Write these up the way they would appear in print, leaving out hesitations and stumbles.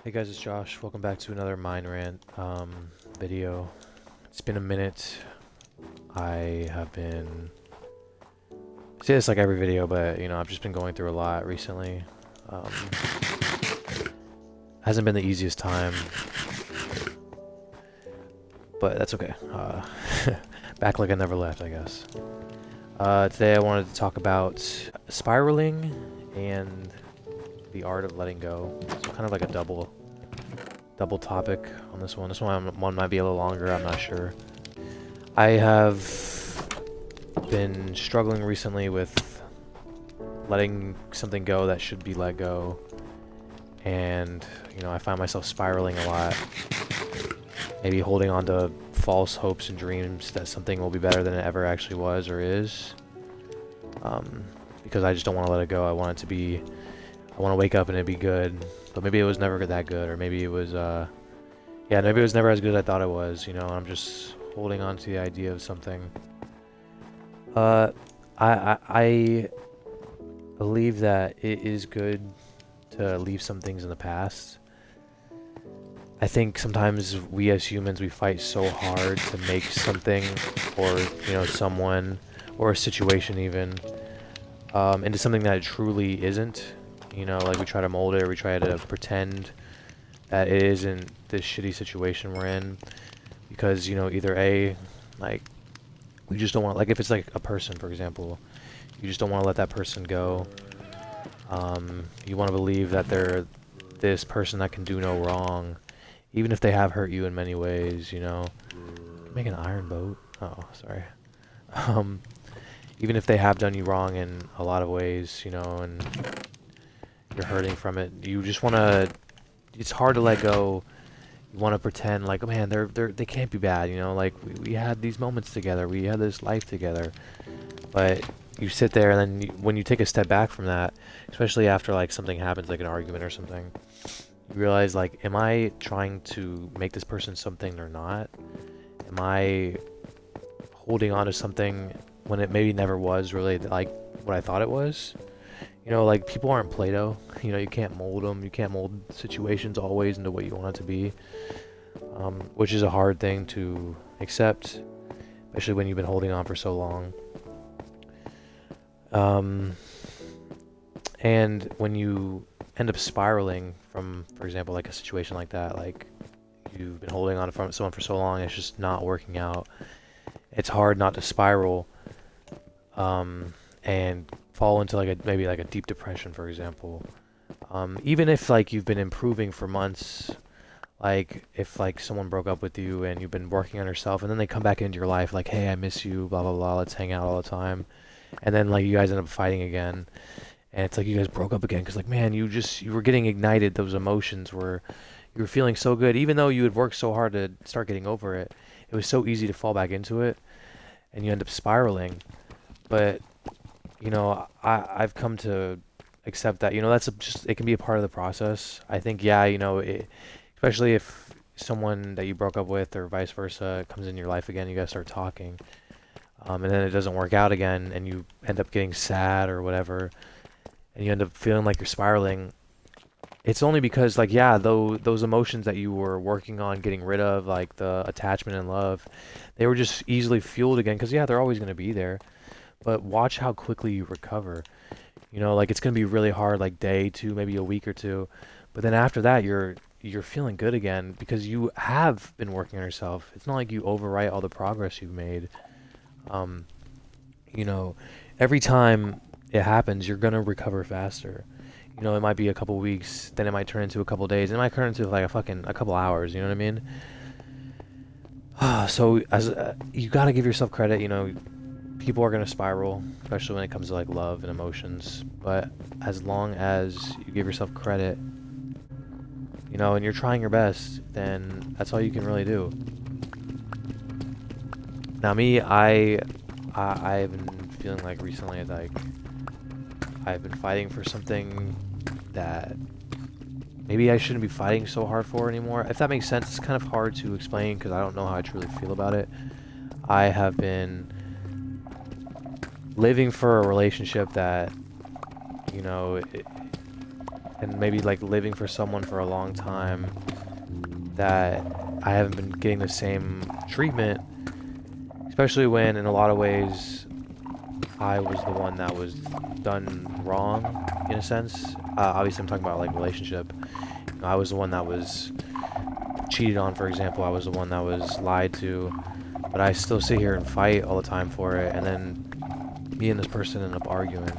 Hey guys, it's Josh. Welcome back to another Mind Rant video. It's been a minute. I have been... I say this like every video, but I've just been going through a lot recently. Hasn't been the easiest time, but that's okay. Back like I never left, I guess. Today I wanted to talk about spiraling and the art of letting go. So kind of like a double topic on this one. This one might be a little longer, I'm not sure. I have been struggling recently with letting something go that should be let go. And, I find myself spiraling a lot. Maybe holding on to false hopes and dreams that something will be better than it ever actually was or is. Because I just don't want to let it go. I want to wake up and it be good. But maybe it was never that good, or maybe it was, maybe it was never as good as I thought it was, I'm just holding on to the idea of something. I believe that it is good to leave some things in the past. I think sometimes we as humans, we fight so hard to make something, or, someone, or a situation even, into something that it truly isn't. Like we try to mold it, or we try to pretend that it isn't this shitty situation we're in. Because, either A, like, we just don't want, like if it's like a person, for example, you just don't want to let that person go. You want to believe that they're this person that can do no wrong, even if they have hurt you in many ways, Make an iron boat? Oh, sorry. Even if they have done you wrong in a lot of ways, and you're hurting from it, you just want to, it's hard to let go. You want to pretend like, oh man, they can't be bad, like we had these moments together, we had this life together. But you sit there, and then when you take a step back from that, especially after like something happens, like an argument or something, you realize, like, am I trying to make this person something they're not? Am I holding on to something when it maybe never was really like what I thought it was? Like, people aren't Play-Doh. You can't mold them. You can't mold situations always into what you want it to be. Which is a hard thing to accept, especially when you've been holding on for so long. And when you end up spiraling from, for example, like a situation like that, like you've been holding on to someone for so long, it's just not working out. It's hard not to spiral, and fall into like maybe like a deep depression, for example. Even if like you've been improving for months, like if like someone broke up with you and you've been working on yourself, and then they come back into your life like, hey, I miss you, blah blah blah, let's hang out all the time, and then like you guys end up fighting again, and it's like you guys broke up again because, like, man, you were getting ignited. Those emotions were, you were feeling so good, even though you had worked so hard to start getting over it. It was so easy to fall back into it, and you end up spiraling. But I've come to accept that, that's just, it can be a part of the process. I think, yeah, especially if someone that you broke up with or vice versa comes in your life again, you guys start talking, and then it doesn't work out again, and you end up getting sad or whatever, and you end up feeling like you're spiraling. It's only because, like, yeah, though those emotions that you were working on getting rid of, like the attachment and love, they were just easily fueled again, because yeah, they're always going to be there. But watch how quickly you recover. Like, it's going to be really hard, like day two, maybe a week or two. But then after that, you're feeling good again because you have been working on yourself. It's not like you overwrite all the progress you've made. Every time it happens, you're going to recover faster. It might be a couple weeks, then it might turn into a couple days, it might turn into like a couple hours, you know what I mean? So you got to give yourself credit. People are going to spiral, especially when it comes to like love and emotions, but as long as you give yourself credit, and you're trying your best, then that's all you can really do. Now me, I've been feeling like recently, like I've been fighting for something that maybe I shouldn't be fighting so hard for anymore. If that makes sense, it's kind of hard to explain because I don't know how I truly feel about it. I have been living for a relationship that, and maybe like living for someone for a long time, that I haven't been getting the same treatment, especially when in a lot of ways I was the one that was done wrong in a sense. Obviously I'm talking about like relationship. You know, I was the one that was cheated on, for example. I was the one that was lied to, but I still sit here and fight all the time for it, and then me and this person end up arguing,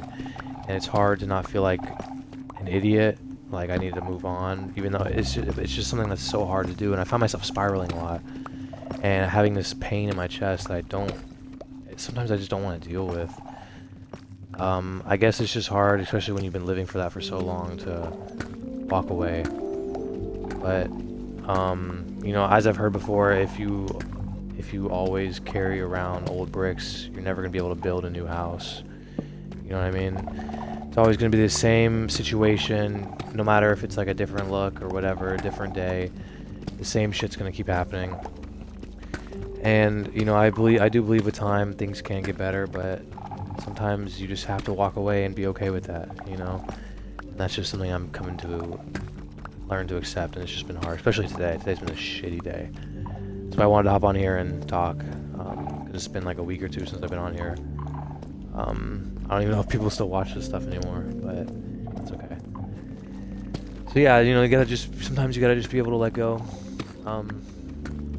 and it's hard to not feel like an idiot, like I need to move on, even though it's just something that's so hard to do, and I find myself spiraling a lot, and having this pain in my chest that sometimes I just don't want to deal with. I guess it's just hard, especially when you've been living for that for so long, to walk away. But you know, as I've heard before, if you always carry around old bricks, you're never gonna be able to build a new house. You know what I mean? It's always gonna be the same situation, no matter if it's like a different look or whatever, a different day. The same shit's gonna keep happening. And you know, I do believe with time things can get better, but sometimes you just have to walk away and be okay with that, you know? And that's just something I'm coming to learn to accept, and it's just been hard, especially today. Today's been a shitty day. So I wanted to hop on here and talk, because it's been like a week or two since I've been on here. I don't even know if people still watch this stuff anymore, but it's okay. So yeah, you know, sometimes you gotta just be able to let go,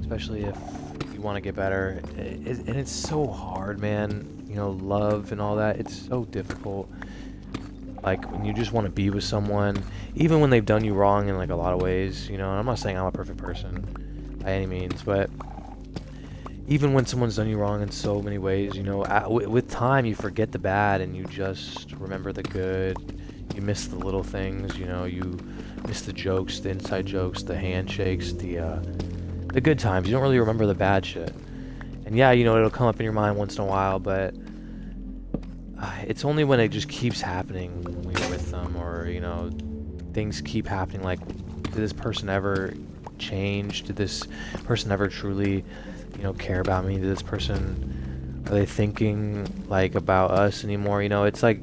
especially if you want to get better. And it's so hard, man. You know, love and all that, it's so difficult. Like, when you just want to be with someone, even when they've done you wrong in like a lot of ways, you know, and I'm not saying I'm a perfect person by any means, but even when someone's done you wrong in so many ways, you know, with time you forget the bad and you just remember the good. You miss the little things, you know, you miss the jokes, the inside jokes, the handshakes, the good times. You don't really remember the bad shit. And yeah, you know, it'll come up in your mind once in a while, but it's only when it just keeps happening when you're with them, or, you know, things keep happening, like, did this person ever change? Did this person ever truly, you know, care about me? Did this person, are they thinking, like, about us anymore? You know, it's like,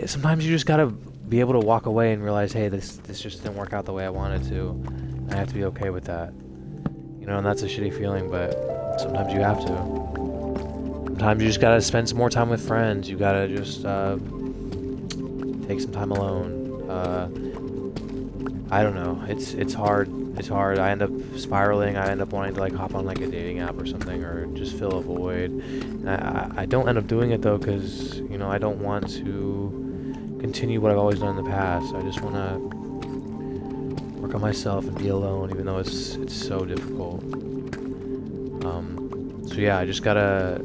sometimes you just gotta be able to walk away and realize, hey, this just didn't work out the way I wanted to, and I have to be okay with that. You know, and that's a shitty feeling, but sometimes you have to. Sometimes you just gotta spend some more time with friends. You gotta just take some time alone. I don't know. It's hard. It's hard. I end up spiraling. I end up wanting to like hop on like a dating app or something, or just fill a void. And I don't end up doing it though, because you know I don't want to continue what I've always done in the past. I just want to work on myself and be alone, even though it's so difficult. So yeah, I just gotta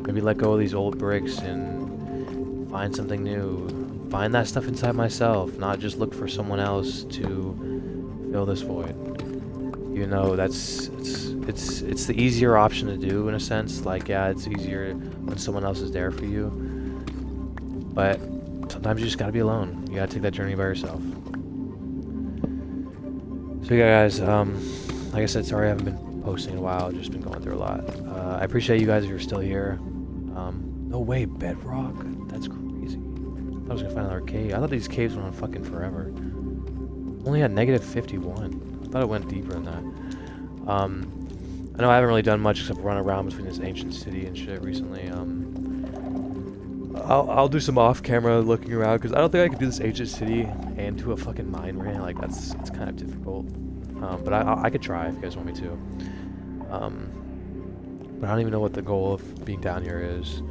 maybe let go of these old bricks and find something new. Find that stuff inside myself, not just look for someone else to fill this void. You know, it's the easier option to do in a sense. Like, yeah, it's easier when someone else is there for you, but sometimes you just gotta be alone. You gotta take that journey by yourself. So yeah, guys, like I said, sorry I haven't been posting in a while. I've just been going through a lot. I appreciate you guys if you're still here. No way, bedrock? That's crazy. I thought I was gonna find another cave. I thought these caves went on fucking forever. Only at negative 51. I thought it went deeper than that. I know I haven't really done much except run around between this ancient city and shit recently. I'll do some off-camera looking around, because I don't think I could do this ancient city and do a fucking mine rant. Like, it's kind of difficult. But I could try if you guys want me to. But I don't even know what the goal of being down here is.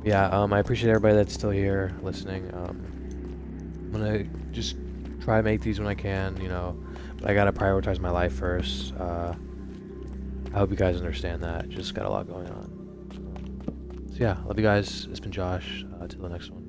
Yeah, I appreciate everybody that's still here listening. I'm gonna just try to make these when I can, you know. But I gotta prioritize my life first. I hope you guys understand that. Just got a lot going on. So yeah, love you guys. It's been Josh. Till the next one.